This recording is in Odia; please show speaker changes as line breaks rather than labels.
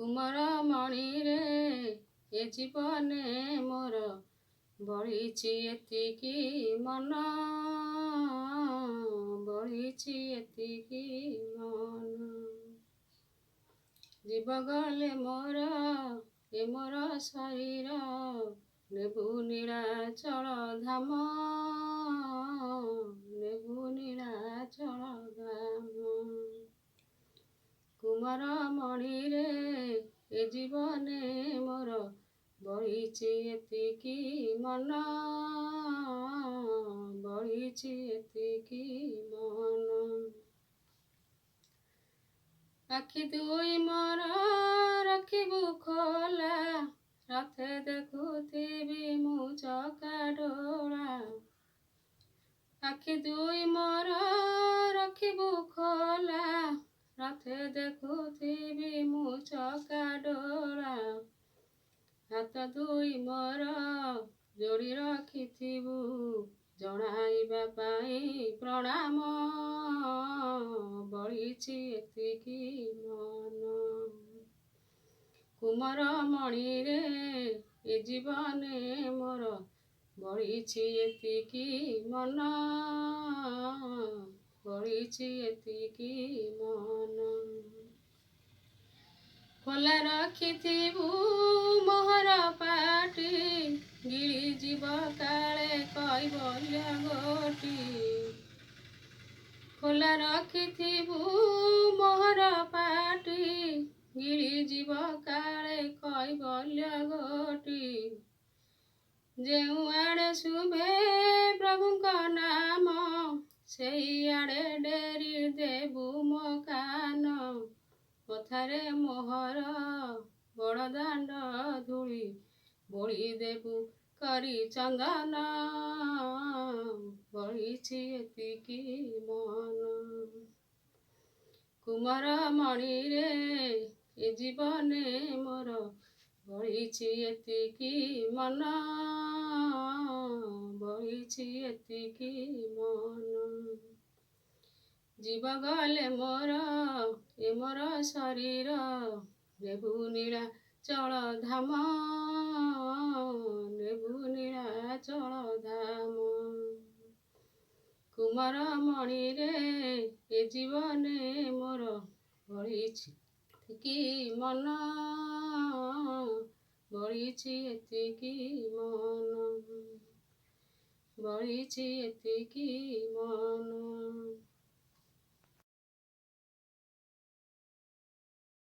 କୁମାର ମଣିରେ ଏ ଜୀବନେ ମୋର ବଳିଛି ଏତିକି ମନ, ବଳିଛି ଏତିକି ମନ। ଯିବ ଗଲେ ମୋର ଏ ମୋର ଶରୀର, ନେବୁ ନୀଳାଚଳ ଧାମ, ନେବୁ ନୀଳାଚଳ ଧାମ। କୁମାର ମଣିରେ ଏ ଜୀବନେ ମୋର ବଳିଛି ଏତିକି ମନ, ବଳିଛି ଏତିକି ମନ। ଆଖି ଦୁଇ ମୋର ରଖିବୁ ଖୋଲା, ରଥେ ଦେଖୁଥିବି ମୁଁ ଚକା ଡୋଳା। ଆଖି ଦୁଇ ମୋର ରଖିବୁ ଖୋଲା, ରଥେ ଦେଖୁଥିବି ମୁଁ ଚକା ଡୋଳା। ହାତ ଦୁଇ ମୋର ଯୋଡ଼ି ରଖିଥିବୁ, ଜଣାଇବା ପାଇଁ ପ୍ରଣାମ, ବଳିଛି ଏତିକି ମନ। କୁମାର ମଣିରେ ଏ ଜୀବନେ ମୋର ବଳିଛି ଏତିକି ମନ, ବଳିଛି ଏତିକି ମନ। ଖୋଲା ରଖିଥିବୁ ମୋହର ପାଟି, ଗିଳିଯିବ କାଳେ କୈବଲ୍ୟ ଗୋଟି। ଖୋଲା ରଖିଥିବୁ ମୋହର ପାଟି, ଗିଳିଯିବ କାଳେ କୈବଲ୍ୟ ଗୋଟି। ଯେଉଁଆଡ଼େ ଶୁଭେ ପ୍ରଭୁଙ୍କ ନାମ, ସେଇଆଡ଼େ ଡେରି ଦେବୁ ମୋ କାନ। କଥାରେ ମୋହର ବଡ଼ଦାଣ୍ଡ ଧୂଳି, ବୋଳି ଦେବୁ କରି ଚନ୍ଦନ, ବଳିଛି ଏତିକି ମନ। କୁମାର ମଣିରେ ଏ ଜୀବନେ ମୋର ବଳିଛି ଏତିକି ମନ, ବଳିଛି ଏତିକି ମନ। ଯିବ ଗଲେ ମୋର ଏ ମୋର ଶରୀର, ନେବୁ ନୀଳାଚଳ ଧାମ, ନେବୁ ନୀଳାଚଳ ଧାମ। କୁମାର ମଣିରେ ଏ ଜୀବନେ ମୋର ବଳିଛି ଏତିକି ମନ, ବଳିଛି ଏତିକି ମନ, ବଳିଛି ଏତିକି ମନ।